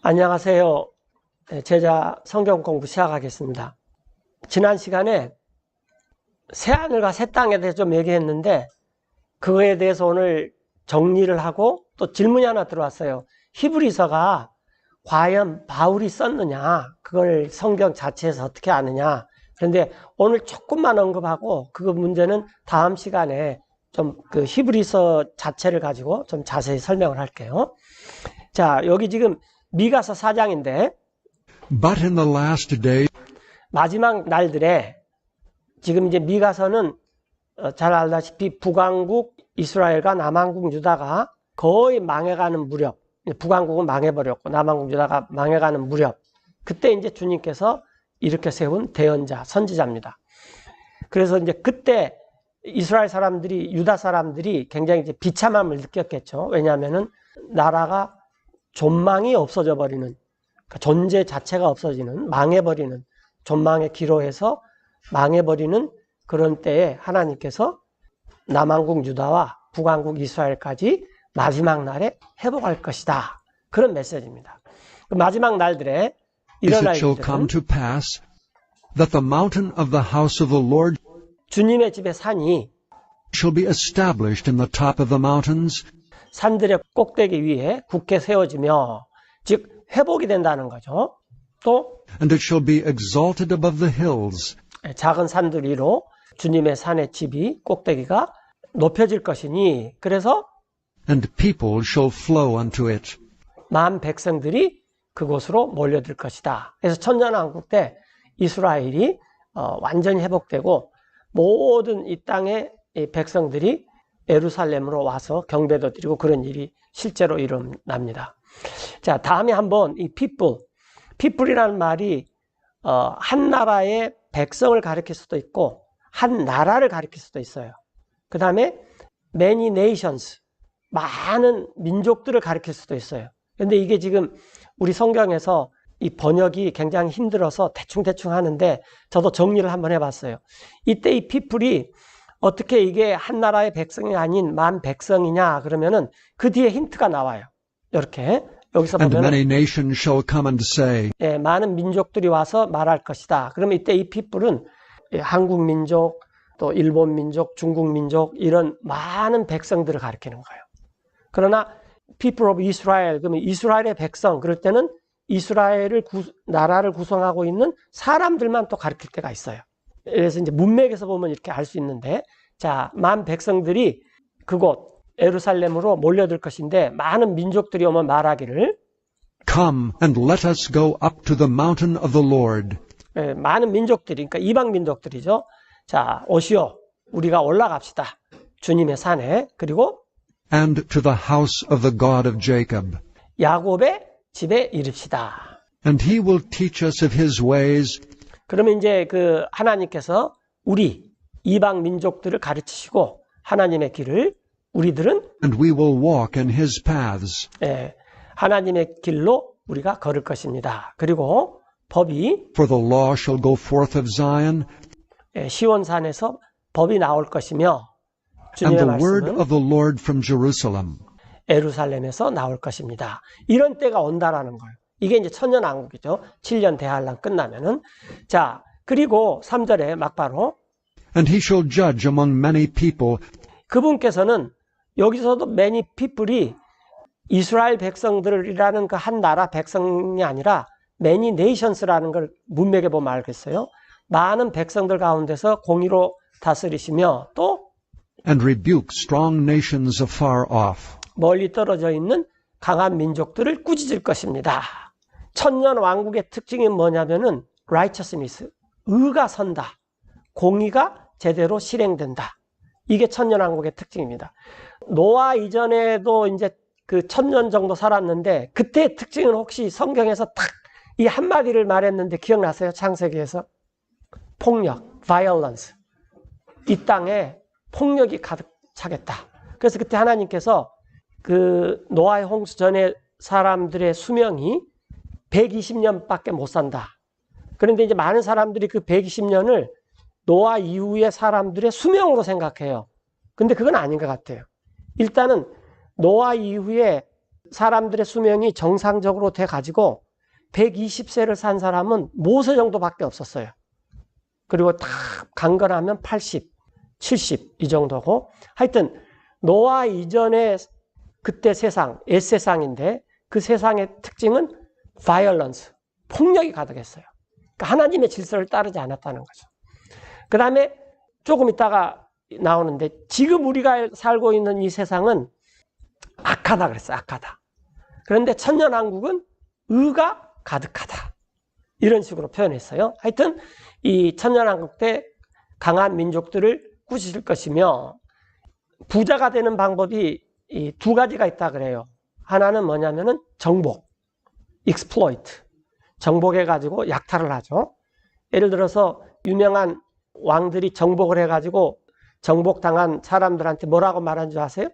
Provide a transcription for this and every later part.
안녕하세요. 제자 성경 공부 시작하겠습니다. 지난 시간에 새하늘과 새 땅에 대해서 좀 얘기했는데 그거에 대해서 오늘 정리를 하고 또 질문이 하나 들어왔어요. 히브리서가 과연 바울이 썼느냐, 그걸 성경 자체에서 어떻게 아느냐. 그런데 오늘 조금만 언급하고 그 문제는 다음 시간에 좀 그 히브리서 자체를 가지고 좀 자세히 설명을 할게요. 자, 여기 지금 미가서 4장인데 But in the last day, 마지막 날들에 지금 이제 미가서는 잘 알다시피 북왕국 이스라엘과 남왕국 유다가 거의 망해가는 무렵, 북왕국은 망해버렸고 남왕국 유다가 망해가는 무렵, 그때 이제 주님께서 이렇게 세운 대언자, 선지자입니다. 그래서 이제 그때 이스라엘 사람들이, 유다 사람들이 굉장히 이제 비참함을 느꼈겠죠. 왜냐하면은 나라가 존망이 없어져 버리는, 그러니까 존재 자체가 없어지는, 망해버리는, 존망의 기로에서 망해버리는 그런 때에 하나님께서 남왕국 유다와 북왕국 이스라엘까지 마지막 날에 회복할 것이다. 그런 메시지입니다. 그 마지막 날들에 일어날 it shall come 일들은 to pass that the mountain of the house of the Lord 주님의 집의 산이 shall be established in the top of the mountains, 산들의 꼭대기 위에 굳게 세워지며, 즉 회복이 된다는 거죠. 또 and it shall be exalted above the hills, 작은 산들 위로 주님의 산의 집이 꼭대기가 높여질 것이니, 그래서 and people shall flow unto it. 만 백성들이 그곳으로 몰려들 것이다. 그래서 천년왕국 때 이스라엘이 완전히 회복되고 모든 이 땅의 이 백성들이 예루살렘으로 와서 경배도 드리고 그런 일이 실제로 일어납니다. 자, 다음에 한번 이 people이라는 말이 한 나라의 백성을 가리킬 수도 있고 한 나라를 가리킬 수도 있어요. 그 다음에 many nations, 많은 민족들을 가리킬 수도 있어요. 근데 이게 지금 우리 성경에서 이 번역이 굉장히 힘들어서 대충 하는데 저도 정리를 한번 해봤어요. 이때 이 people이 어떻게 이게 한 나라의 백성이 아닌 만 백성이냐 그러면은 그 뒤에 힌트가 나와요. 이렇게 여기서 And 보면은 many nations shall come and say, 예, 많은 민족들이 와서 말할 것이다. 그러면 이때 이 people은 한국 민족, 또 일본 민족, 중국 민족 이런 많은 백성들을 가리키는 거예요. 그러나 people of Israel, 그러면 이스라엘의 백성, 그럴 때는 이스라엘을 나라를 구성하고 있는 사람들만 또 가리킬 때가 있어요. 그래서 이제 문맥에서 보면 이렇게 알 수 있는데, 자, 만 백성들이 그곳 예루살렘으로 몰려들 것인데 많은 민족들이 오면 말하기를 Come and let us go up to the mountain of the Lord, 예, 많은 민족들이, 그러니까 이방 민족들이죠. 자, 오시오, 우리가 올라갑시다. 주님의 산에. 그리고 and to the house of the God of Jacob. 야곱의 집에 이릅시다. And he will teach us of his ways, 그러면 이제 그 하나님께서 우리 이방 민족들을 가르치시고 하나님의 길을 우리들은 and we will walk in his paths. 예, 하나님의 길로 우리가 걸을 것입니다. 그리고 법이 For the law shall go forth of Zion, 시온산에서 법이 나올 것이며 and 주님의 the word 말씀은 of the Lord from Jerusalem. 예루살렘에서 나올 것입니다. 이런 때가 온다라는 거예요. 이게 이제 천년왕국이죠. 7년 대환란 끝나면은. 자, 그리고 3절에 막바로 And he shall judge among many people, 그분께서는 여기서도 many people이 이스라엘 백성들이라는 그 한 나라 백성이 아니라 many nations라는 걸 문맥에 보면 알겠어요. 많은 백성들 가운데서 공의로 다스리시며 또 and rebuke strong nations afar off. 멀리 떨어져 있는 강한 민족들을 꾸짖을 것입니다. 천년 왕국의 특징이 뭐냐면은 righteousness, 의가 선다. 공의가 제대로 실행된다. 이게 천년 왕국의 특징입니다. 노아 이전에도 이제 그 1000년 정도 살았는데 그때의 특징은 혹시 성경에서 딱 이 한마디를 말했는데 기억나세요? 창세기에서 폭력, violence. 이 땅에 폭력이 가득 차겠다. 그래서 그때 하나님께서 그 노아의 홍수 전에 사람들의 수명이 120년밖에 못 산다. 그런데 이제 많은 사람들이 그 120년을 노아 이후의 사람들의 수명으로 생각해요. 근데 그건 아닌 것 같아요. 일단은 노아 이후에 사람들의 수명이 정상적으로 돼가지고 120세를 산 사람은 모세 정도밖에 없었어요. 그리고 다 강건하면 80, 70 이 정도고, 하여튼 노아 이전의 그때 세상, 옛 세상인데 그 세상의 특징은 violence, 폭력이 가득했어요. 그러니까 하나님의 질서를 따르지 않았다는 거죠. 그 다음에 조금 있다가 나오는데, 지금 우리가 살고 있는 이 세상은 악하다 그랬어요. 악하다. 그런데 천년왕국은 의가 가득하다. 이런 식으로 표현했어요. 하여튼 이 천년왕국 때 강한 민족들을 꾸짖을 것이며, 부자가 되는 방법이 이 두 가지가 있다 그래요. 하나는 뭐냐면은 정복, exploit. 정복해가지고 약탈을 하죠. 예를 들어서 유명한 왕들이 정복을 해가지고 정복당한 사람들한테 뭐라고 말한 줄 아세요?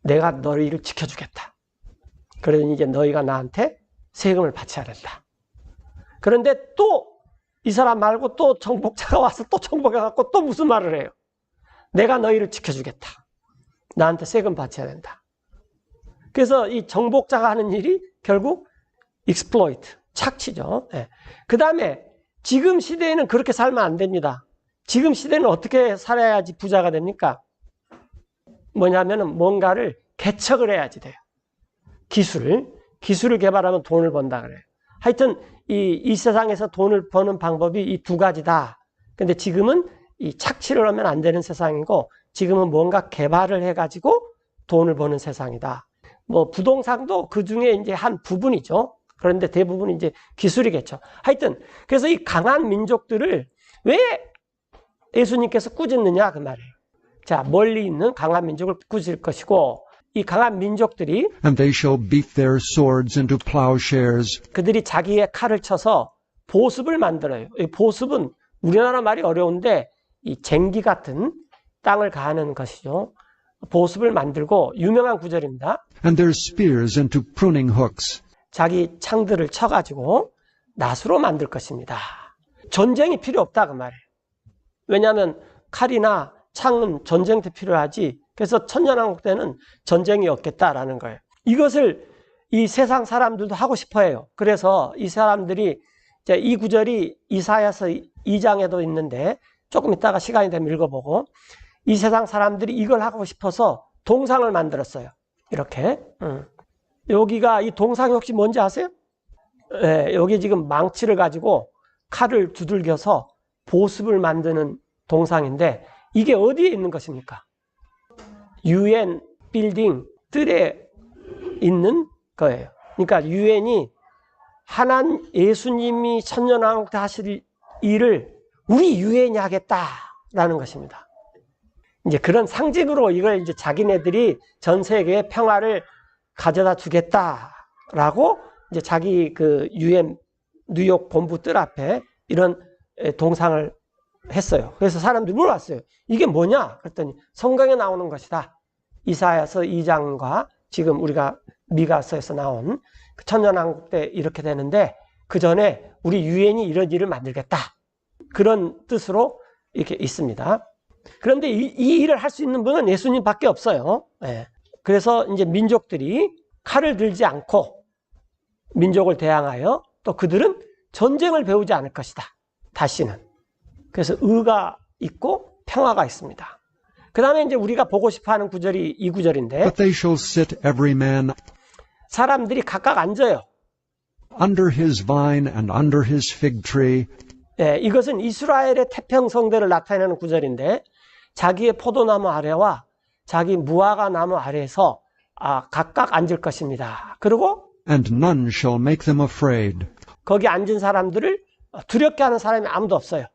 내가 너희를 지켜주겠다. 그러니 이제 너희가 나한테 세금을 바쳐야 된다. 그런데 또 이 사람 말고 또 정복자가 와서 또 정복해갖고 또 무슨 말을 해요? 내가 너희를 지켜주겠다. 나한테 세금 바쳐야 된다. 그래서 이 정복자가 하는 일이 결국 exploit, 착취죠. 네. 그 다음에 지금 시대에는 그렇게 살면 안 됩니다. 지금 시대는 어떻게 살아야지 부자가 됩니까? 뭐냐면은 뭔가를 개척을 해야지 돼요. 기술을 개발하면 돈을 번다 그래요. 하여튼 이 세상에서 돈을 버는 방법이 이 두 가지다. 근데 지금은 이 착취를 하면 안 되는 세상이고, 지금은 뭔가 개발을 해가지고 돈을 버는 세상이다. 뭐 부동산도 그 중에 이제 한 부분이죠. 그런데 대부분 이제 기술이겠죠. 하여튼 그래서 이 강한 민족들을 왜 예수님께서 꾸짖느냐 그 말이에요. 자, 멀리 있는 강한 민족을 꾸짖을 것이고, 이 강한 민족들이 And they shall beat their swords into plowshares. 그들이 자기의 칼을 쳐서 보습을 만들어요. 이 보습은 우리나라 말이 어려운데 이 쟁기 같은 땅을 가하는 것이죠. 보습을 만들고, 유명한 구절입니다. And their spears into pruning hooks. 자기 창들을 쳐가지고 낫으로 만들 것입니다. 전쟁이 필요 없다 그 말이에요. 왜냐하면 칼이나 창은 전쟁 때 필요하지. 그래서 천년왕국 때는 전쟁이 없겠다라는 거예요. 이것을 이 세상 사람들도 하고 싶어 해요. 그래서 이 사람들이, 이제 이 구절이 이사야서 2장에도 있는데 조금 이따가 시간이 되면 읽어보고, 이 세상 사람들이 이걸 하고 싶어서 동상을 만들었어요. 이렇게. 여기가 이 동상이 혹시 뭔지 아세요? 네, 여기 지금 망치를 가지고 칼을 두들겨서 보습을 만드는 동상인데, 이게 어디에 있는 것입니까? UN 빌딩 뜰에 있는 거예요. 그러니까 UN이 예수님이 천년왕국 때 하실 일을 우리 UN이 하겠다라는 것입니다. 이제 그런 상징으로 이걸 이제 자기네들이 전 세계에 평화를 가져다 주겠다라고 이제 자기 그 UN 뉴욕 본부 뜰 앞에 이런 동상을 했어요. 그래서 사람들이 물어봤어요. 이게 뭐냐? 그랬더니 성경에 나오는 것이다. 이사야서 2장과 지금 우리가 미가서에서 나온 천년왕국 때 이렇게 되는데, 그 전에 우리 유엔이 이런 일을 만들겠다. 그런 뜻으로 이렇게 있습니다. 그런데 이 일을 할 수 있는 분은 예수님밖에 없어요. 네. 그래서 이제 민족들이 칼을 들지 않고 민족을 대항하여, 또 그들은 전쟁을 배우지 않을 것이다. 다시는. 그래서 의가 있고 평화가 있습니다. 그 다음에 이제 우리가 보고 싶어하는 구절이 이 구절인데, But they shall sit every man 사람들이 각각 앉아요. under his vine and under his fig tree. 네, 이것은 이스라엘의 태평성대를 나타내는 구절인데, 자기의 포도나무 아래와 자기 무화과 나무 아래에서 각각 앉을 것입니다. 그리고 And none shall make them afraid. 거기 앉은 사람들을 두렵게 하는 사람이 아무도 없어요.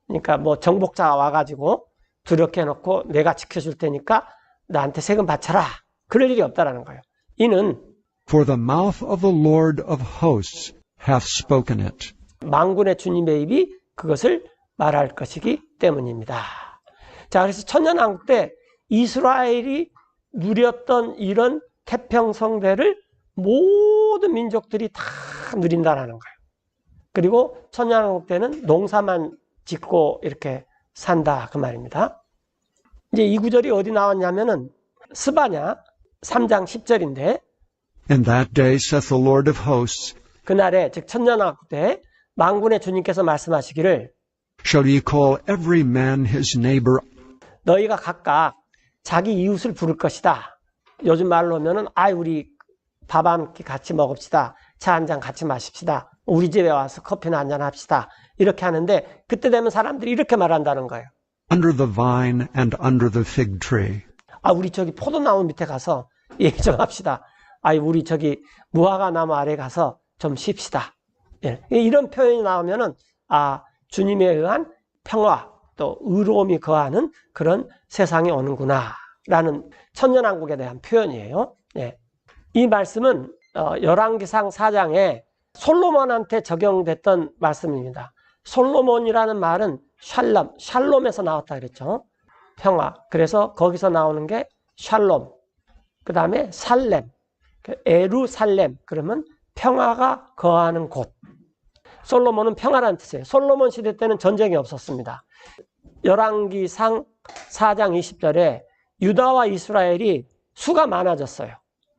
그러니까 뭐 정복자가 와가지고 두렵게 해놓고 내가 지켜줄 테니까 나한테 세금 바쳐라. 그럴 일이 없다라는 거예요. 이는 For the mouth of the Lord of hosts hath spoken it. 만군의 주님의 입이 그것을 말할 것이기 때문입니다. 자, 그래서 천년왕국 때 이스라엘이 누렸던 이런 태평성대를 모든 민족들이 다 누린다라는 거예요. 그리고 천년왕국 때는 농사만 짓고 이렇게 산다 그 말입니다. 이제 이 구절이 어디 나왔냐면은 스바냐 3장 10절인데 In that day, saith the Lord of hosts, 그날에 즉 천년왕국 때 만군의 주님께서 말씀하시기를 shall ye call every man his neighbor, 너희가 각각 자기 이웃을 부를 것이다. 요즘 말로 하면은 우리 밥 한 끼 같이 먹읍시다. 차 한 잔 같이 마십시다. 우리 집에 와서 커피나 한 잔 합시다. 이렇게 하는데 그때 되면 사람들이 이렇게 말한다는 거예요. under the vine and under the fig tree. 우리 저기 포도나무 밑에 가서 얘기 좀 합시다. 우리 저기 무화과 나무 아래 가서 좀 쉽시다. 예. 이런 표현이 나오면은 주님에 의한 평화 또 의로움이 거하는 그런 세상이 오는구나 라는 천년왕국에 대한 표현이에요. 예. 이 말씀은 열왕기상 4장에 솔로몬한테 적용됐던 말씀입니다. 솔로몬이라는 말은 샬롬에서 나왔다 그랬죠. 평화. 그래서 거기서 나오는 게 샬롬. 그 다음에 살렘. 에루살렘. 그러면 평화가 거하는 곳. 솔로몬은 평화라는 뜻이에요. 솔로몬 시대 때는 전쟁이 없었습니다. 열왕기상 4장 20절에 유다와 이스라엘이 수가 많아졌어요.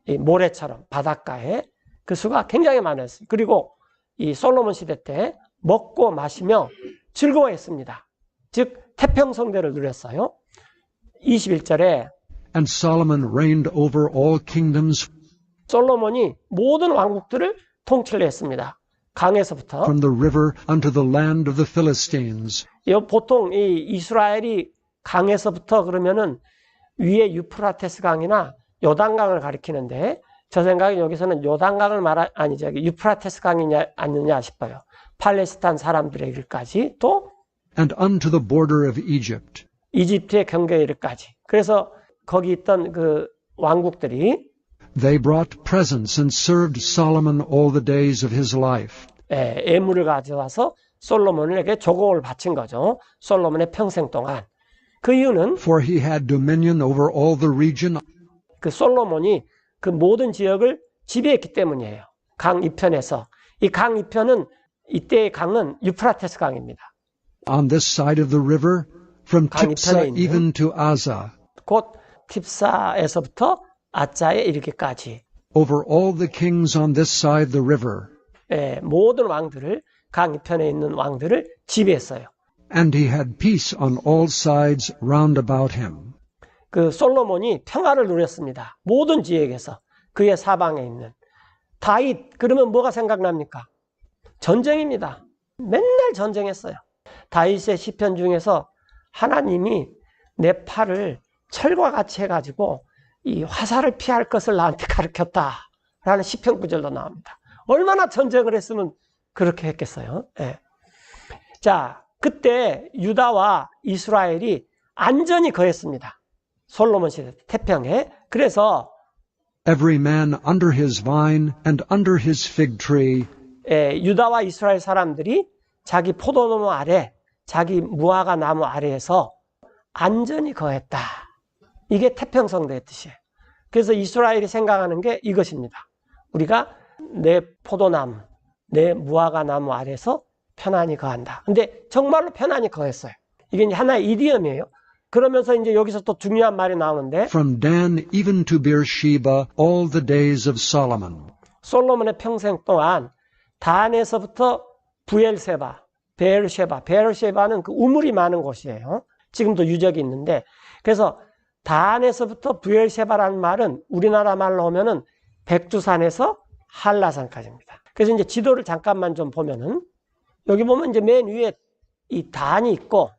이 모래처럼 바닷가에 그 수가 굉장히 많았어요. 그리고 이 솔로몬 시대 때 먹고 마시며 즐거워했습니다. 즉 태평성대를 누렸어요. 21절에 And Solomon reigned over all kingdoms 솔로몬이 모든 왕국들을 통치를 했습니다. 강에서부터 from the river unto the land of the Philistines. 보통 이 이스라엘이 강에서부터 그러면은 위에 유프라테스 강이나 요단강을 가리키는데 저 생각에 여기서는 요단강을 유프라테스 강이냐 아니냐 싶어요. 팔레스타인 사람들의 일까지 또 And unto the border of Egypt. 이집트의 경계에 이르까지. 그래서 거기 있던 그 왕국들이 They brought presents and served Solomon all the days of his life. 예물을 가져와서 솔로몬에게 조공을 바친 거죠. 솔로몬의 평생 동안. 그 이유는 For he had dominion over all the region 그 솔로몬이 그 모든 지역을 지배했기 때문이에요. 강 이편에서. 이 강 이편은 이때의 강은 유프라테스 강입니다. on this side of the river, from 강 Tipsah 이편에 있는 even to Azza, 곧 팁사에서부터 아짜에 이르기까지 over all the kings on this side the river. 모든 왕들을 강 이편에 있는 왕들을 지배했어요. And he had peace on all sides round about him. 그 솔로몬이 평화를 누렸습니다. 모든 지역에서 그의 사방에 있는 다윗 그러면 뭐가 생각납니까? 전쟁입니다. 맨날 전쟁했어요. 다윗의 시편 중에서 하나님이 내 팔을 철과 같이 해가지고 이 화살을 피할 것을 나한테 가르쳤다라는 시편 구절도 나옵니다. 얼마나 전쟁을 했으면 그렇게 했겠어요. 예. 자, 그때 유다와 이스라엘이 안전이 거했습니다. 솔로몬 시대 태평에. 그래서 Every man under his vine and under his fig tree, 유다와 이스라엘 사람들이 자기 포도나무 아래, 자기 무화과 나무 아래에서 안전이 거했다. 이게 태평성대의 뜻이에요. 그래서 이스라엘이 생각하는 게 이것입니다. 우리가 내 포도나무, 내 무화과 나무 아래에서 편안히 거한다. 근데 정말로 편안히 거했어요. 이게 하나의 이디엄이에요. 그러면서 이제 여기서 또 중요한 말이 나오는데 from Dan even to Beersheba all the days of Solomon. 솔로몬의 평생 동안 단에서부터 부엘세바, 베르쉐바는 그 우물이 많은 곳이에요. 지금도 유적이 있는데 그래서 단에서부터 부엘세바라는 말은 우리나라 말로 하면은 백두산에서 한라산까지입니다. 그래서 이제 지도를 잠깐만 좀 보면은 여기 보면 이제 맨 위에 이 단이 있고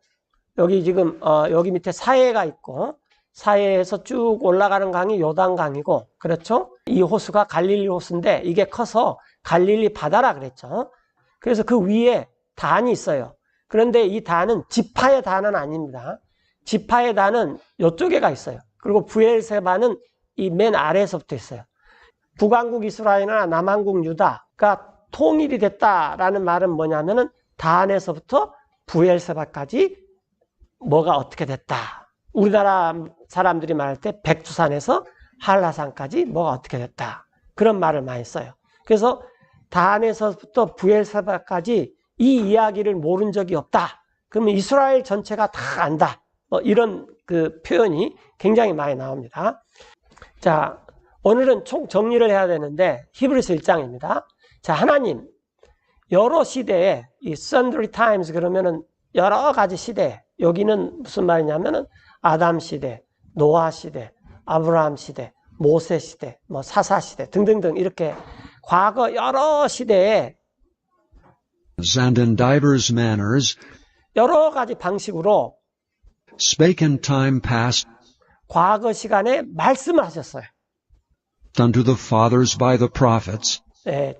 여기 지금 여기 밑에 사해가 있고 사해에서 쭉 올라가는 강이 요단강이고 그렇죠? 이 호수가 갈릴리 호수인데 이게 커서 갈릴리 바다라 그랬죠. 그래서 그 위에 단이 있어요. 그런데 이 단은 지파의 단은 아닙니다. 지파의 단은 이쪽에가 있어요. 그리고 부엘세바는 이 맨 아래에서부터 있어요. 북왕국 이스라엘이나 남왕국 유다가 통일이 됐다라는 말은 뭐냐면은 단에서부터 부엘세바까지 뭐가 어떻게 됐다. 우리나라 사람들이 말할 때 백두산에서 한라산까지 뭐가 어떻게 됐다. 그런 말을 많이 써요. 그래서 단에서부터 부엘세바까지 이 이야기를 모른 적이 없다. 그러면 이스라엘 전체가 다 안다. 이런 그 표현이 굉장히 많이 나옵니다. 자, 오늘은 총 정리를 해야 되는데 히브리서 1장입니다. 자, 하나님 여러 시대에 이 sundry times 그러면은 여러 가지 시대, 여기는 무슨 말이냐면은 아담 시대, 노아 시대, 아브라함 시대, 모세 시대, 뭐 사사 시대 등등등 이렇게 과거 여러 시대에 and in divers manners 여러 가지 방식으로 spake in time past 과거 시간에 말씀을 하셨어요. unto the fathers by the prophets,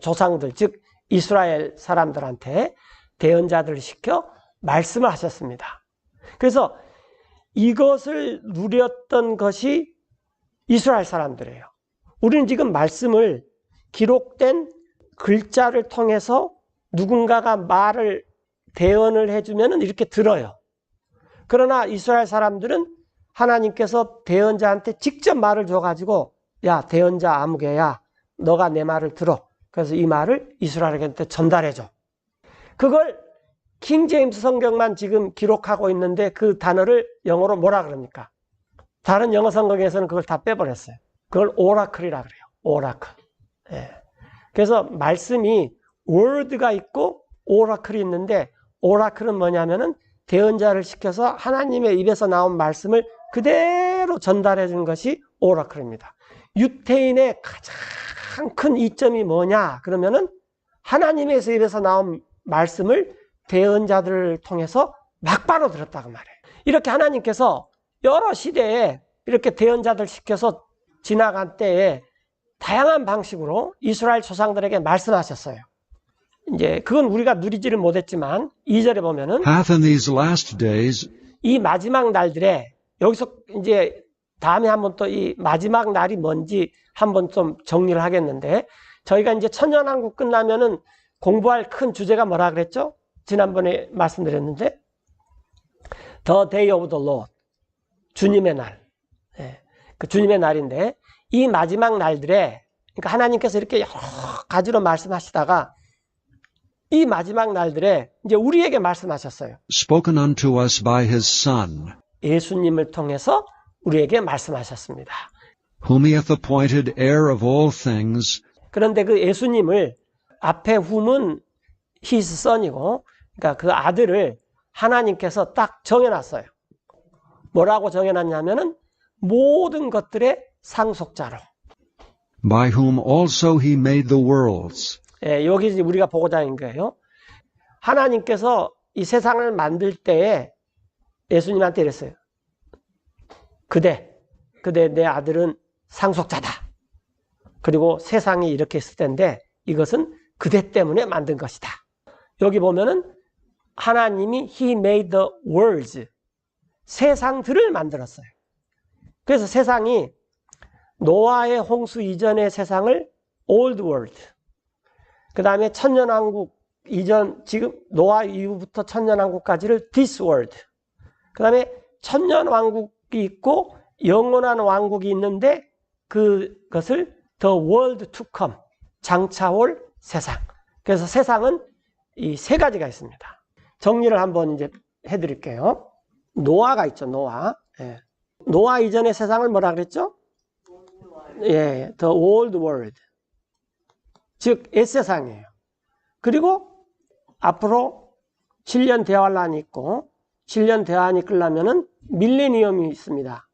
조상들 즉 이스라엘 사람들한테 대언자들을 시켜 말씀을 하셨습니다. 그래서 이것을 누렸던 것이 이스라엘 사람들이에요. 우리는 지금 말씀을 기록된 글자를 통해서 누군가가 말을 대언을 해주면 이렇게 들어요. 그러나 이스라엘 사람들은 하나님께서 대언자한테 직접 말을 줘가지고 야 대언자 아무개야 너가 내 말을 들어. 그래서 이 말을 이스라엘한테 전달해줘. 그걸 킹 제임스 성경만 지금 기록하고 있는데 그 단어를 영어로 뭐라 그럽니까? 다른 영어 성경에서는 그걸 다 빼버렸어요. 그걸 오라클이라 그래요. 오라클. 그래서 말씀이 word가 있고 오라클이 있는데 오라클은 뭐냐면은 대언자를 시켜서 하나님의 입에서 나온 말씀을 그대로 전달해 준 것이 오라클입니다. 유태인의 가장 큰 이점이 뭐냐? 그러면은 하나님의 입에서 나온 말씀을 대언자들을 통해서 막바로 들었다고 말해요. 이렇게 하나님께서 여러 시대에 이렇게 대언자들 시켜서 지나간 때에 다양한 방식으로 이스라엘 조상들에게 말씀하셨어요. 이제 그건 우리가 누리지를 못했지만 2절에 보면은 hath in these last days 이 마지막 날들에 여기서 이제 다음에 한번 또 이 마지막 날이 뭔지 한번 좀 정리를 하겠는데 저희가 이제 천년왕국 끝나면은 공부할 큰 주제가 뭐라 그랬죠? 지난번에 말씀드렸는데 The Day of the Lord 주님의 날. 그 주님의 날인데 이 마지막 날들에 그러니까 하나님께서 이렇게 여러 가지로 말씀하시다가 이 마지막 날들에 이제 우리에게 말씀하셨어요. spoken unto us by his Son, 예수님을 통해서 우리에게 말씀하셨습니다. whom he hath appointed heir of all things, 그런데 그 예수님을 앞에 whom은 his son이고 그러니까 그 아들을 하나님께서 딱 정해놨어요. 뭐라고 정해놨냐면은 모든 것들의 상속자로. by whom also he made the worlds. 여기 우리가 보고자 하는 거예요. 하나님께서 이 세상을 만들 때에 예수님한테 이랬어요. 그대 내 아들은 상속자다. 그리고 세상이 이렇게 있을 텐데 이것은 그대 때문에 만든 것이다. 여기 보면은 하나님이 He made the worlds. 세상들을 만들었어요. 그래서 세상이 노아의 홍수 이전의 세상을 old world. 그 다음에 천년왕국 이전, 지금 노아 이후부터 천년왕국까지를 this world. 그 다음에 천년왕국이 있고 영원한 왕국이 있는데 그것을 the world to come. 장차 올 세상. 그래서 세상은 이 세 가지가 있습니다. 정리를 한번 이제 해드릴게요. 노아가 있죠, 노아. 노아 이전의 세상을 뭐라 그랬죠? the old world. 즉, 옛세상이에요. 그리고 앞으로 7년 대환란이 있고 7년 대환이 끝나면은 밀레니엄이 있습니다.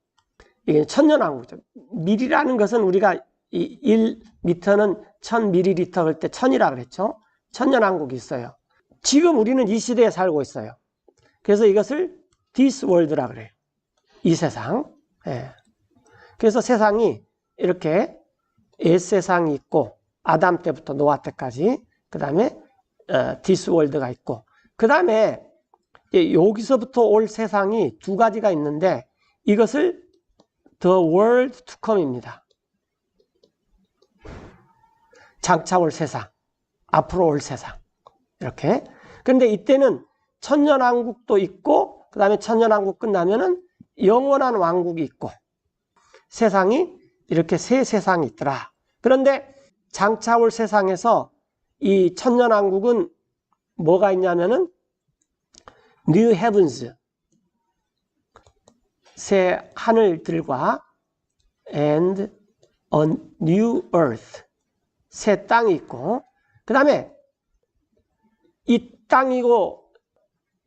이게 천년왕국이죠. 밀이라는 것은 우리가 1미터는 1000ml 할 때 1000이라 그랬죠. 천년왕국이 있어요. 지금 우리는 이 시대에 살고 있어요. 그래서 이것을 this world라 그래요. 이 세상. 그래서 세상이 이렇게 옛세상이 있고 아담 때부터 노아 때까지 그 다음에 this world가 있고 그 다음에 여기서부터 올 세상이 두 가지가 있는데 이것을 the world to come입니다. 장차 올 세상, 앞으로 올 세상 이렇게. 그런데 이때는 천년왕국도 있고 그 다음에 천년왕국 끝나면은 영원한 왕국이 있고 세상이 이렇게 세 세상이 있더라. 그런데 장차 올 세상에서 이 천년왕국은 뭐가 있냐면은 New Heavens 새 하늘들과 and a new earth. 새 땅이 있고, 그 다음에 이 땅이고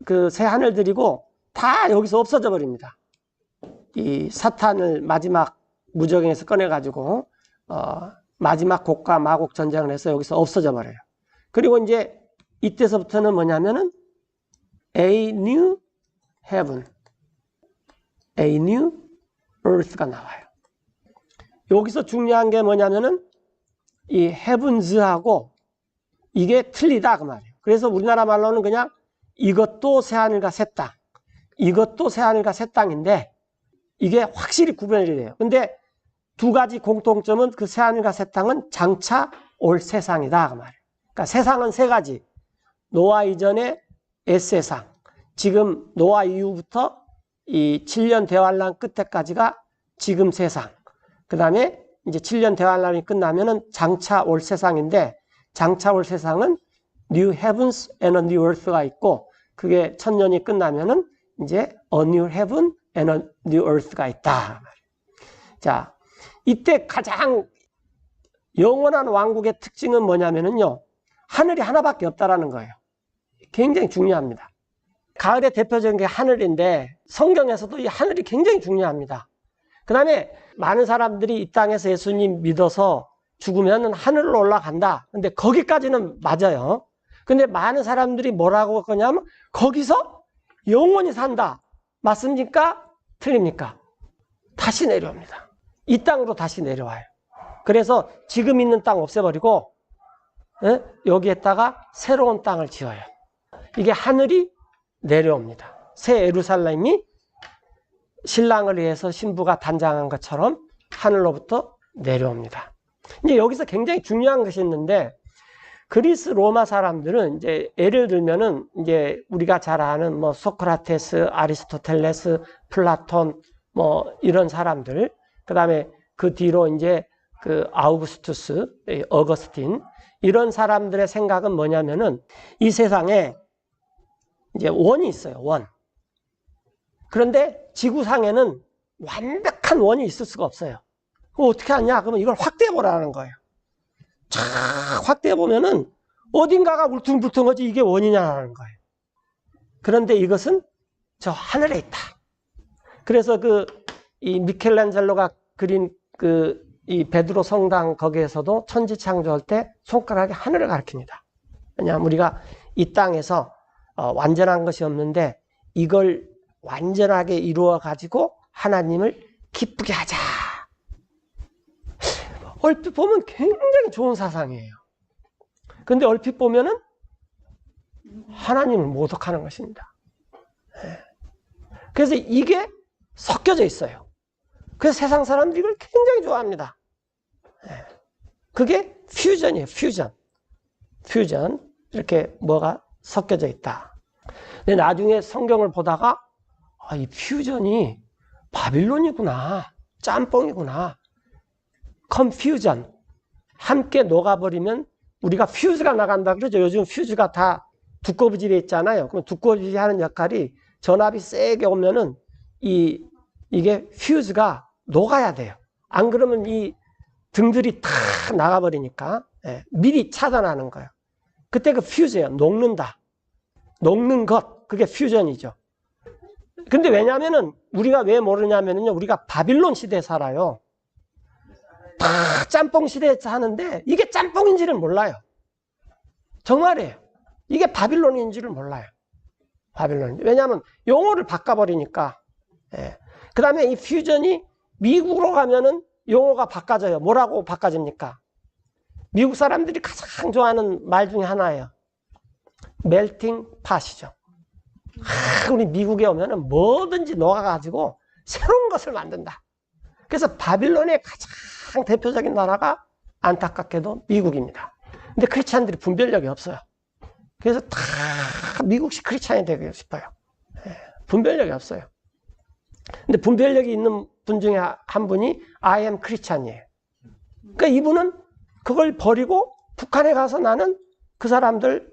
그 새 하늘들이고 다 여기서 없어져 버립니다. 이 사탄을 마지막 무적행에서 꺼내가지고 마지막 곡과 마곡 전쟁을 해서 여기서 없어져 버려요. 그리고 이제 이때서부터는 뭐냐면은 a new heaven, a new earth가 나와요. 여기서 중요한 게 뭐냐면은 이 heavens하고 이게 틀리다 그 말이에요. 그래서 우리나라 말로는 그냥 이것도 새하늘과 새 땅, 이것도 새하늘과 새 땅인데 이게 확실히 구별이 돼요. 근데 두 가지 공통점은 그 새하늘과 새 땅은 장차 올 세상이다 그 말이에요. 그러니까 세상은 세 가지. 노아 이전의 옛세상, 지금 노아 이후부터 이 7년 대환란 끝에까지가 지금 세상, 그 다음에 이제 7년 대환란이 끝나면은 장차 올 세상인데, 장차 올 세상은 New Heavens and a New Earth가 있고, 그게 1000년이 끝나면은 이제 A New Heaven and a New Earth가 있다. 자, 이때 가장 영원한 왕국의 특징은 뭐냐면은요, 하늘이 하나밖에 없다라는 거예요. 굉장히 중요합니다. 가을의 대표적인 게 하늘인데 성경에서도 이 하늘이 굉장히 중요합니다. 그 다음에 많은 사람들이 이 땅에서 예수님 믿어서 죽으면 하늘로 올라간다. 근데 거기까지는 맞아요. 근데 많은 사람들이 뭐라고 하냐면 거기서 영원히 산다. 맞습니까? 틀립니까? 다시 내려옵니다. 이 땅으로 다시 내려와요. 그래서 지금 있는 땅 없애버리고 여기에다가 새로운 땅을 지어요. 이게 하늘이 내려옵니다. 새 예루살렘이 신랑을 위해서 신부가 단장한 것처럼 하늘로부터 내려옵니다. 이제 여기서 굉장히 중요한 것이 있는데, 그리스 로마 사람들은 이제 예를 들면은 이제 우리가 잘 아는 뭐 소크라테스, 아리스토텔레스, 플라톤 뭐 이런 사람들, 그 다음에 그 뒤로 이제 그 아우구스투스, 어거스틴, 이런 사람들의 생각은 뭐냐면은 이 세상에 이제 원이 있어요, 원. 그런데 지구상에는 완벽한 원이 있을 수가 없어요. 그럼 어떻게 하냐? 그러면 이걸 확대해보라는 거예요. 쫙 확대해보면은 어딘가가 울퉁불퉁하지 이게 원이냐는 거예요. 그런데 이것은 저 하늘에 있다. 그래서 이 미켈란젤로가 그린 이 베드로 성당 거기에서도 천지 창조할 때 손가락이 하늘을 가리킵니다. 왜냐하면 우리가 이 땅에서 완전한 것이 없는데 이걸 완전하게 이루어 가지고 하나님을 기쁘게 하자. 얼핏 보면 굉장히 좋은 사상이에요. 근데 얼핏 보면은 하나님을 모독하는 것입니다. 그래서 이게 섞여져 있어요. 그래서 세상 사람들이 이걸 굉장히 좋아합니다. 그게 퓨전이에요. 퓨전. 이렇게 뭐가 섞여져 있다. 근데 나중에 성경을 보다가 이 퓨전이 바빌론이구나, 짬뽕이구나, 컨퓨전, 함께 녹아버리면 우리가 퓨즈가 나간다 그러죠. 요즘 퓨즈가 다 두꺼워지게 있잖아요. 그럼 두꺼워지게 하는 역할이 전압이 세게 오면은 이게 퓨즈가 녹아야 돼요. 안 그러면 이 등들이 다 나가버리니까 미리 차단하는 거예요. 그때 그 퓨즈예요. 녹는다. 녹는 것, 그게 퓨전이죠. 근데 왜냐면은 우리가 왜 모르냐면요, 우리가 바빌론 시대에 살아요. 다 짬뽕 시대에 사는데 이게 짬뽕인지를 몰라요. 정말이에요. 이게 바빌론인지를 몰라요. 바빌론. 왜냐하면 용어를 바꿔버리니까. 그 다음에 이 퓨전이 미국으로 가면은 용어가 바꿔져요. 뭐라고 바꿔집니까? 미국 사람들이 가장 좋아하는 말 중에 하나예요. 멜팅 팟이죠. 우리 미국에 오면은 뭐든지 녹아가지고 새로운 것을 만든다. 그래서 바빌론의 가장 대표적인 나라가 안타깝게도 미국입니다. 근데 크리스찬들이 분별력이 없어요. 그래서 다 미국식 크리스찬이 되고 싶어요. 분별력이 없어요. 근데 분별력이 있는 분 중에 한 분이 I am 크리스찬이에요. 그러니까 이분은 그걸 버리고 북한에 가서 나는 그 사람들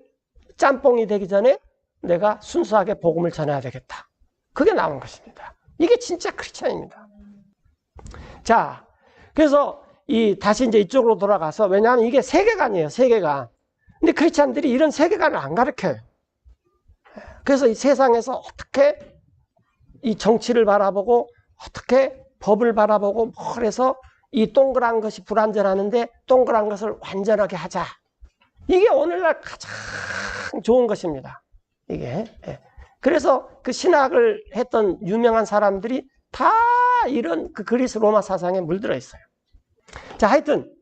짬뽕이 되기 전에 내가 순수하게 복음을 전해야 되겠다. 그게 나온 것입니다. 이게 진짜 크리스찬입니다. 자, 그래서 다시 이제 이쪽으로 돌아가서, 왜냐하면 이게 세계관이에요, 세계관. 근데 크리스찬들이 이런 세계관을 안 가르쳐요. 그래서 이 세상에서 어떻게 이 정치를 바라보고, 어떻게 법을 바라보고, 그래서 이 동그란 것이 불완전하는데 동그란 것을 완전하게 하자. 이게 오늘날 가장 좋은 것입니다. 이게. 그래서 그 신학을 했던 유명한 사람들이 다 이런 그 그리스 로마 사상에 물들어 있어요. 자, 하여튼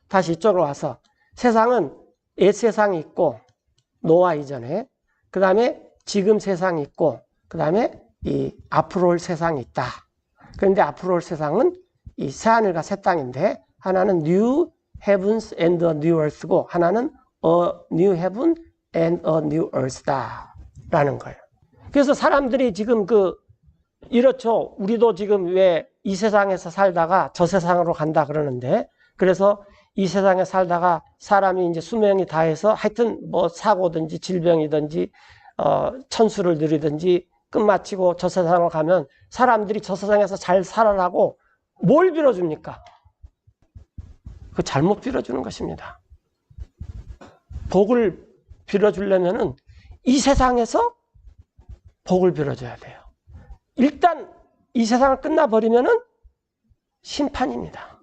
다시 이쪽으로 와서 세상은 옛 세상이 있고 노아 이전에, 그 다음에 지금 세상이 있고, 그 다음에 이 앞으로 올 세상이 있다. 그런데 앞으로 올 세상은 이 새하늘과 새 땅인데, 하나는 New Heavens and a New Earth고 하나는 A New Heaven and a New Earth다 라는 거예요. 그래서 사람들이 지금 이렇죠. 우리도 지금 왜 이 세상에서 살다가 저 세상으로 간다 그러는데, 그래서 이 세상에 살다가 사람이 이제 수명이 다해서 하여튼 뭐 사고든지 질병이든지 천수를 누리든지 끝마치고 저 세상으로 가면 사람들이 저 세상에서 잘 살아라고 뭘 빌어줍니까? 그 잘못 빌어주는 것입니다. 복을 빌어주려면은 이 세상에서 복을 빌어줘야 돼요. 일단 이 세상을 끝나버리면은 심판입니다.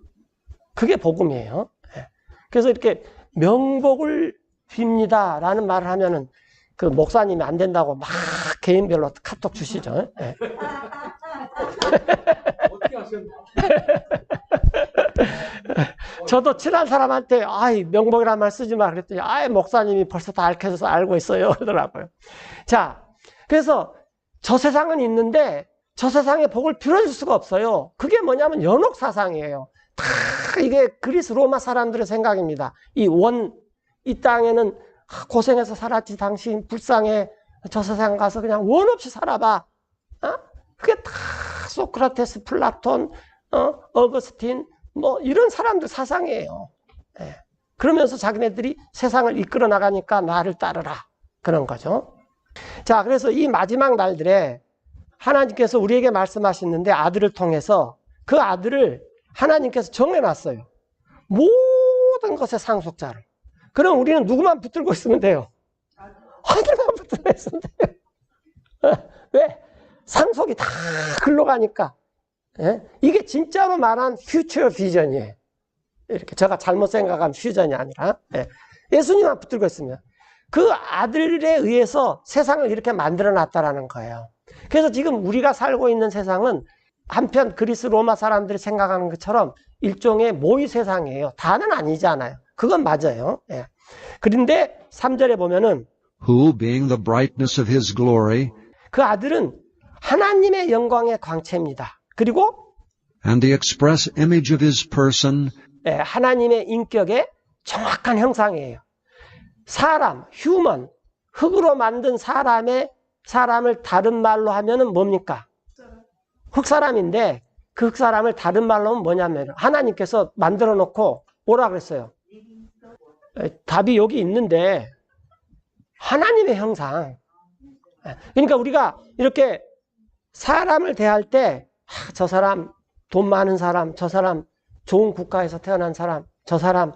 그게 복음이에요. 그래서 이렇게 명복을 빕니다 라는 말을 하면은 그 목사님이 안 된다고 막 개인별로 카톡 주시죠. 어떻게 하셨나? 저도 친한 사람한테 명복이라는 말 쓰지 마 그랬더니 목사님이 벌써 다 알려줘서 알고 있어요 그러더라고요. 자, 그래서 저 세상은 있는데 저 세상에 복을 빌어줄 수가 없어요. 그게 뭐냐면 연옥사상이에요. 다 이게 그리스 로마 사람들의 생각입니다. 이 땅에는 고생해서 살았지, 당신 불쌍해, 저 세상 가서 그냥 원 없이 살아봐. 그게 다 소크라테스, 플라톤, 어거스틴 뭐 이런 사람들 사상이에요. 그러면서 자기네들이 세상을 이끌어 나가니까 나를 따르라 그런 거죠. 자, 그래서 이 마지막 날들에 하나님께서 우리에게 말씀하시는데, 아들을 통해서 그 아들을 하나님께서 정해놨어요. 모든 것의 상속자를. 그럼 우리는 누구만 붙들고 있으면 돼요? 아들만 붙들고 있으면 돼요. 왜? 상속이 다 글로 가니까. 이게 진짜로 말한 퓨처 비전이에요. 이렇게 제가 잘못 생각한 퓨전이 아니라 예수님만 붙들고 있으면 그 아들에 의해서 세상을 이렇게 만들어 놨다라는 거예요. 그래서 지금 우리가 살고 있는 세상은 한편 그리스 로마 사람들이 생각하는 것처럼 일종의 모의 세상이에요. 다는 아니잖아요. 그건 맞아요. 그런데 3절에 보면은 who, being the brightness of his glory, 그 아들은 하나님의 영광의 광채입니다. 그리고 and the express image of his person, 하나님의 인격의 정확한 형상이에요. 사람, 휴먼, 흙으로 만든 사람을 다른 말로 하면은 뭡니까? 흙사람인데 그 흙사람을 다른 말로 하면 뭐냐면 하나님께서 만들어 놓고 뭐라 그랬어요? 답이 여기 있는데 하나님의 형상. 그러니까 우리가 이렇게 사람을 대할 때 저 사람 돈 많은 사람, 저 사람 좋은 국가에서 태어난 사람, 저 사람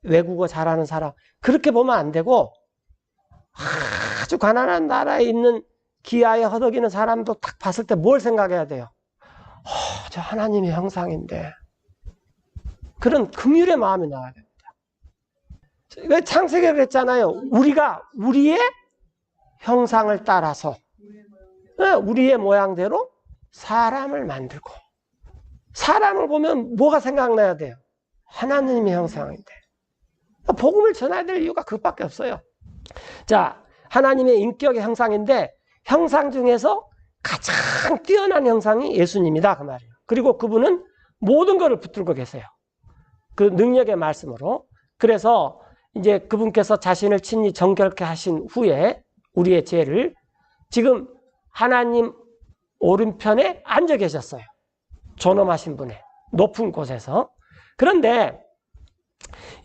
외국어 잘하는 사람 그렇게 보면 안 되고 아주 가난한 나라에 있는 기아에 허덕이는 사람도 딱 봤을 때 뭘 생각해야 돼요? 저 하나님의 형상인데 그런 긍휼의 마음이 나와야 됩니다. 왜 창세기에 그랬잖아요. 우리가 우리의 형상을 따라서 우리의 모양대로 사람을 만들고 사람을 보면 뭐가 생각나야 돼요? 하나님의 형상인데 복음을 전해야 될 이유가 그것밖에 없어요. 자, 하나님의 인격의 형상인데 형상 중에서 가장 뛰어난 형상이 예수님이다 그 말이에요. 그리고 그분은 모든 것을 붙들고 계세요. 그 능력의 말씀으로. 그래서 이제 그분께서 자신을 친히 정결케 하신 후에 우리의 죄를 지금 하나님 오른편에 앉아 계셨어요. 존엄하신 분의 높은 곳에서. 그런데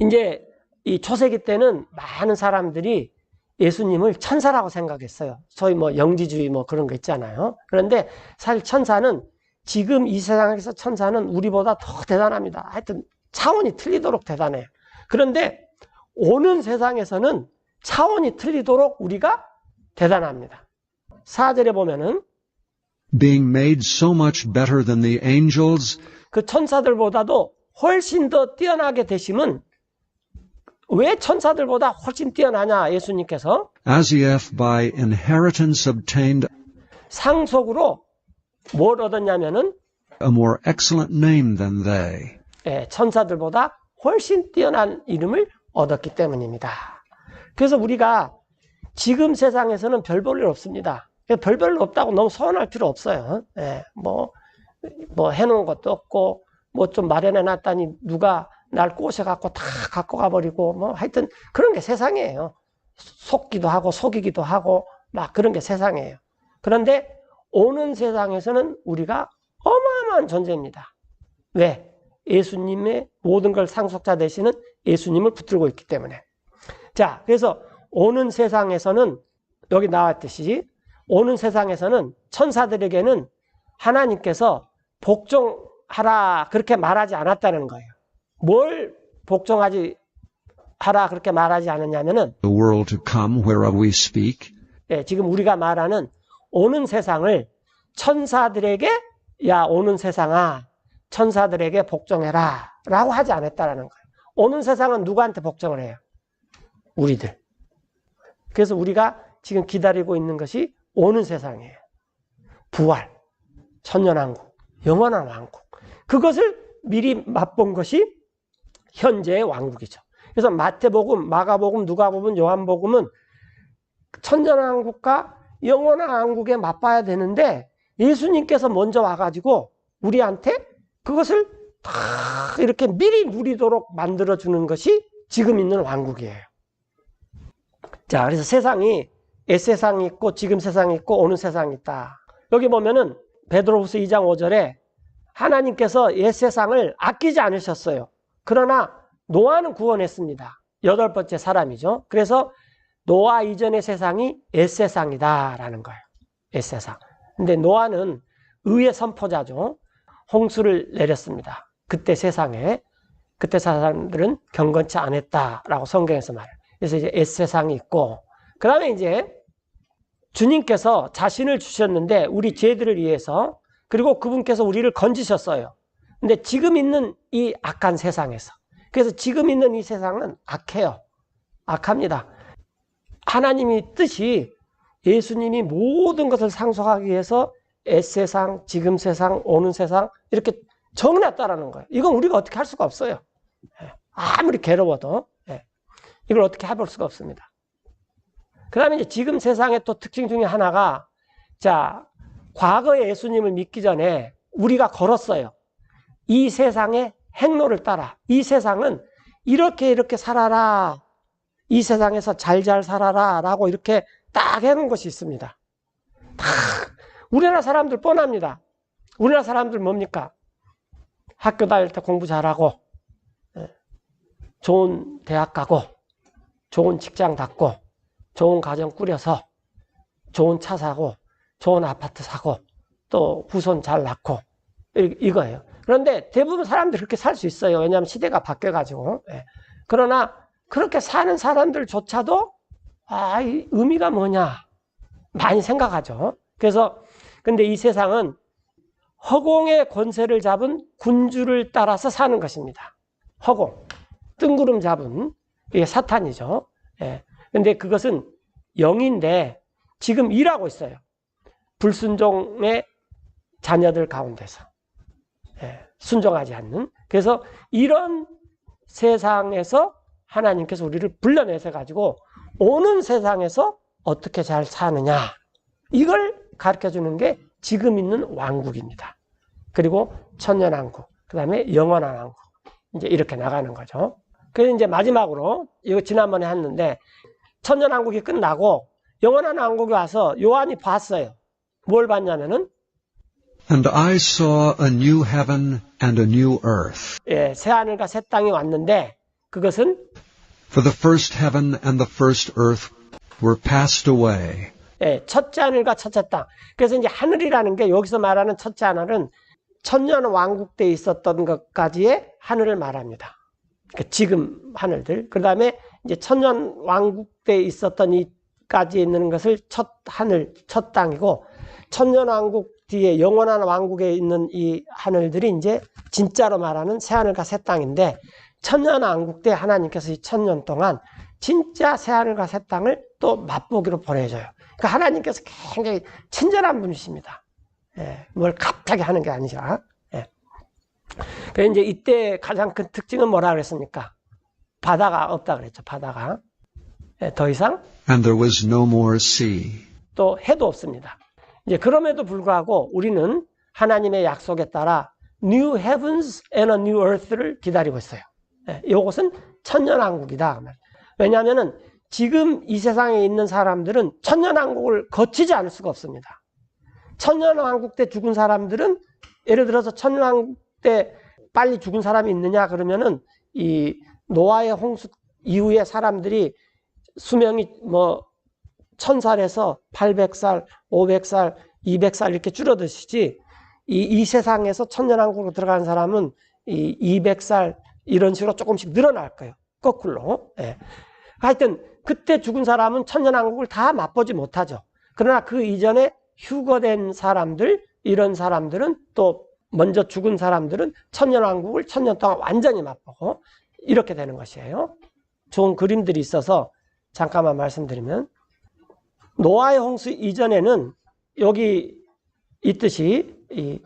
이제 이 초세기 때는 많은 사람들이 예수님을 천사라고 생각했어요. 소위 뭐 영지주의 뭐 그런 거 있잖아요. 그런데 사실 천사는 지금 이 세상에서 천사는 우리보다 더 대단합니다. 하여튼 차원이 틀리도록 대단해요. 그런데 오는 세상에서는 차원이 틀리도록 우리가 대단합니다. 4절에 보면은 being made so much better than the angels, 그 천사들보다도 훨씬 더 뛰어나게 되심은 왜 천사들보다 훨씬 뛰어나냐 예수님께서 as if by inheritance obtained 상속으로 뭘 얻었냐면은 a more excellent name than they. 천사들보다 훨씬 뛰어난 이름을 얻었기 때문입니다. 그래서 우리가 지금 세상에서는 별 볼 일 없습니다. 별 볼 일 없다고 너무 서운할 필요 없어요. 뭐 해놓은 것도 없고 뭐 좀 마련해 놨다니 누가 날 꼬셔갖고 다 갖고 가버리고 뭐 하여튼 그런 게 세상이에요. 속기도 하고 속이기도 하고 막 그런 게 세상이에요. 그런데 오는 세상에서는 우리가 어마어마한 존재입니다. 왜? 예수님의 모든 걸 상속자 되시는 예수님을 붙들고 있기 때문에. 자, 그래서 오는 세상에서는 여기 나왔듯이 오는 세상에서는 천사들에게는 하나님께서 복종하라 그렇게 말하지 않았다는 거예요. 뭘 복종하지 하라 그렇게 말하지 않았냐면은 The world to come whereof we speak, 지금 우리가 말하는 오는 세상을 천사들에게 야 오는 세상아 천사들에게 복종해라 라고 하지 않았다라는 거예요. 오는 세상은 누구한테 복종을 해요? 우리들. 그래서 우리가 지금 기다리고 있는 것이 오는 세상이에요. 부활, 천년왕국, 영원한 왕국. 그것을 미리 맛본 것이 현재의 왕국이죠. 그래서 마태복음, 마가복음, 누가복음, 요한복음은 천년왕국과 영원한 왕국에 맛봐야 되는데 예수님께서 먼저 와가지고 우리한테 그것을 다 이렇게 미리 누리도록 만들어주는 것이 지금 있는 왕국이에요. 자, 그래서 세상이 옛세상이 있고 지금 세상이 있고 오는 세상이 있다. 여기 보면은 베드로후서 2장 5절에 하나님께서 옛세상을 아끼지 않으셨어요. 그러나 노아는 구원했습니다. 8번째 사람이죠. 그래서 노아 이전의 세상이 옛세상이다라는 거예요. 옛세상. 근데 노아는 의의 선포자죠. 홍수를 내렸습니다. 그때 세상에 그때 사람들은 경건치 않았다라고 성경에서 말해요. 그래서 이제 옛세상이 있고 그 다음에 이제 주님께서 자신을 주셨는데 우리 죄들을 위해서 그리고 그분께서 우리를 건지셨어요. 근데 지금 있는 이 악한 세상에서 그래서 지금 있는 이 세상은 악해요. 악합니다. 하나님이 뜻이 예수님이 모든 것을 상속하기 위해서 옛세상, 지금 세상, 오는 세상 이렇게 정해놨다라는 거예요. 이건 우리가 어떻게 할 수가 없어요. 아무리 괴로워도 이걸 어떻게 해볼 수가 없습니다. 그 다음에 이제 지금 세상의 또 특징 중에 하나가 자 과거에 예수님을 믿기 전에 우리가 걸었어요. 이 세상의 행로를 따라 이 세상은 이렇게 살아라. 이 세상에서 잘 살아라 라고 이렇게 딱 해놓은 것이 있습니다. 다 우리나라 사람들 뻔합니다. 우리나라 사람들 뭡니까? 학교 다닐 때 공부 잘하고 좋은 대학 가고 좋은 직장 갖고 좋은 가정 꾸려서 좋은 차 사고 좋은 아파트 사고 또 후손 잘 낳고 이거예요. 그런데 대부분 사람들이 그렇게 살 수 있어요. 왜냐하면 시대가 바뀌어가지고. 그러나 그렇게 사는 사람들조차도 이 의미가 뭐냐 많이 생각하죠. 그래서 근데 이 세상은 허공의 권세를 잡은 군주를 따라서 사는 것입니다. 허공, 뜬구름 잡은 이게 사탄이죠. 근데 그것은 영인데 지금 일하고 있어요. 불순종의 자녀들 가운데서 순종하지 않는. 그래서 이런 세상에서 하나님께서 우리를 불러내서 가지고 오는 세상에서 어떻게 잘 사느냐 이걸 가르쳐주는 게 지금 있는 왕국입니다. 그리고 천년왕국, 그 다음에 영원한 왕국 이제 이렇게 나가는 거죠. 그래서 이제 마지막으로 이거 지난번에 했는데 천년왕국이 끝나고 영원한 왕국이 와서 요한이 봤어요. 뭘 봤냐면은 And I saw a new heaven and a new earth. 새 하늘과 새 땅이 왔는데 그것은 For the first heaven and the first earth were passed away. 첫째 하늘과 첫째 땅. 그래서 이제 하늘이라는 게 여기서 말하는 첫째 하늘은 천년 왕국 때 있었던 것까지의 하늘을 말합니다. 그러니까 지금 하늘들. 그 다음에 이제 천년 왕국 때 있었던 이까지 있는 것을 첫 하늘, 첫 땅이고, 천년 왕국 뒤에 영원한 왕국에 있는 이 하늘들이 이제 진짜로 말하는 새하늘과 새 땅인데, 천년 왕국 때 하나님께서 이 천년 동안 진짜 새하늘과 새 땅을 또 맛보기로 보내줘요. 그러니까 하나님께서 굉장히 친절한 분이십니다. 예, 뭘 갑자기 하는 게 아니라. 예. 그래서 이제 이때 가장 큰 특징은 뭐라 그랬습니까? 바다가 없다 그랬죠. 바다가. 예, 더 이상. And there was no more sea. 또 해도 없습니다. 이제 그럼에도 불구하고 우리는 하나님의 약속에 따라 New Heavens and a New Earth를 기다리고 있어요. 예, 이것은 천년왕국이다. 왜냐하면 지금 이 세상에 있는 사람들은 천년왕국을 거치지 않을 수가 없습니다. 천년왕국 때 죽은 사람들은 예를 들어서 천년왕국 때 빨리 죽은 사람이 있느냐 그러면은 이 노아의 홍수 이후에 사람들이 수명이 뭐 1000살에서 800살, 500살, 200살 이렇게 줄어드시지 이 세상에서 천년왕국으로 들어가는 사람은 이 200살 이런 식으로 조금씩 늘어날 거예요. 거꾸로. 예. 하여튼 그때 죽은 사람은 천년왕국을 다 맛보지 못하죠. 그러나 그 이전에 휴거된 사람들, 이런 사람들은 또 먼저 죽은 사람들은 천년왕국을 천년 동안 완전히 맛보고 이렇게 되는 것이에요. 좋은 그림들이 있어서 잠깐만 말씀드리면, 노아의 홍수 이전에는 여기 있듯이 이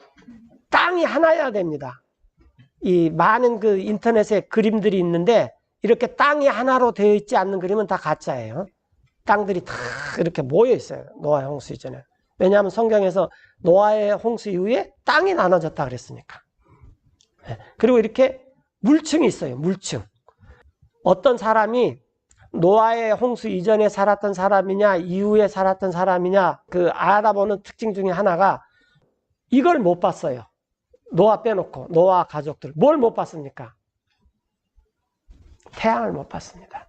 땅이 하나여야 됩니다. 이 많은 그 인터넷에 그림들이 있는데 이렇게 땅이 하나로 되어 있지 않는 그림은 다 가짜예요. 땅들이 다 이렇게 모여 있어요. 노아의 홍수 이전에. 왜냐하면 성경에서 노아의 홍수 이후에 땅이 나눠졌다 그랬으니까. 그리고 이렇게 물층이 있어요. 물층. 어떤 사람이 노아의 홍수 이전에 살았던 사람이냐 이후에 살았던 사람이냐 그 알아보는 특징 중에 하나가 이걸 못 봤어요. 노아 빼놓고 노아 가족들. 뭘 못 봤습니까? 태양을 못 봤습니다.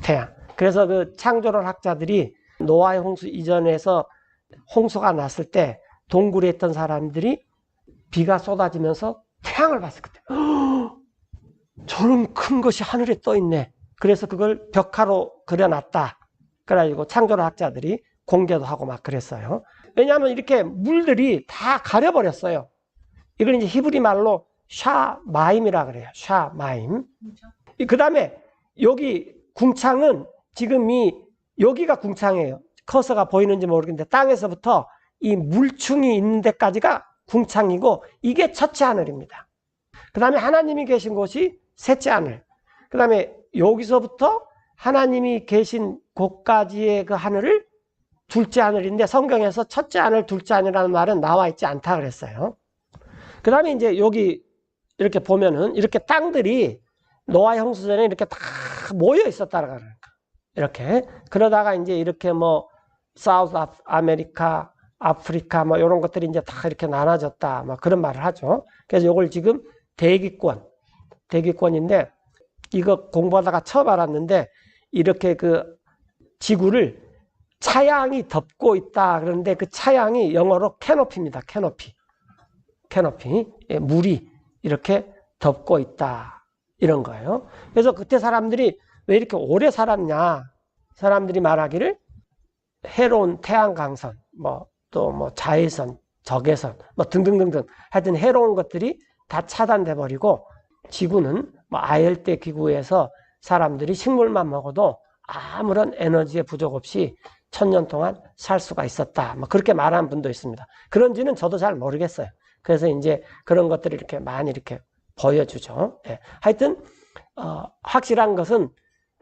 태양. 그래서 그 창조론 학자들이 노아의 홍수 이전에서 홍수가 났을 때 동굴에 있던 사람들이 비가 쏟아지면서 태양을 봤을 때 저런 큰 것이 하늘에 떠 있네. 그래서 그걸 벽화로 그려놨다. 그래가지고 창조론 학자들이 공개도 하고 막 그랬어요. 왜냐하면 이렇게 물들이 다 가려버렸어요. 이걸 이제 히브리 말로 샤마임이라 그래요. 샤마임. 그 다음에 여기 궁창은 지금 여기가 궁창이에요. 커서가 보이는지 모르겠는데 땅에서부터 이 물충이 있는 데까지가 궁창이고 이게 첫째 하늘입니다. 그 다음에 하나님이 계신 곳이 셋째 하늘. 그 다음에 여기서부터 하나님이 계신 곳까지의 그 하늘을 둘째 하늘인데 성경에서 첫째 하늘, 둘째 하늘이라는 말은 나와 있지 않다 그랬어요. 그 다음에 이제 여기 이렇게 보면은 이렇게 땅들이 노아의 홍수 전에 이렇게 다 모여 있었다는 거예요. 이렇게. 그러다가 이제 이렇게 뭐 사우스 아메리카, 아프리카 뭐 이런 것들이 이제 다 이렇게 나눠졌다. 뭐 그런 말을 하죠. 그래서 이걸 지금 대기권인데 이거 공부하다가 처음 알았는데 이렇게 그 지구를 차양이 덮고 있다. 그런데 그 차양이 영어로 캐노피입니다. 캐노피. 예, 물이 이렇게 덮고 있다. 이런 거예요. 그래서 그때 사람들이 왜 이렇게 오래 살았냐. 사람들이 말하기를 해로운 태양 강선, 또 자외선, 적외선, 등등등등 하여튼 해로운 것들이 다 차단돼 버리고 지구는 아열대 기구에서 사람들이 식물만 먹어도 아무런 에너지의 부족 없이 1000년 동안 살 수가 있었다. 그렇게 말하는 분도 있습니다. 그런지는 저도 잘 모르겠어요. 그래서 이제 그런 것들을 이렇게 많이 이렇게 보여주죠. 예. 하여튼 확실한 것은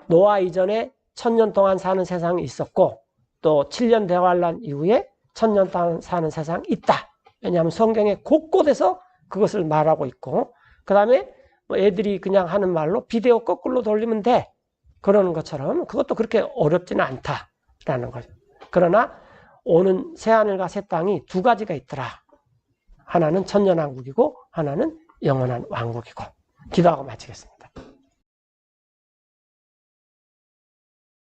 노아 이전에 1000년 동안 사는 세상이 있었고 또 7년 대환란 이후에 1000년 동안 사는 세상이 있다. 왜냐하면 성경에 곳곳에서 그것을 말하고 있고 그 다음에 애들이 그냥 하는 말로 비디오 거꾸로 돌리면 돼. 그러는 것처럼 그것도 그렇게 어렵지는 않다라는 거죠. 그러나 오는 새하늘과 새 땅이 두 가지가 있더라. 하나는 천년왕국이고 하나는 영원한 왕국이고. 기도하고 마치겠습니다.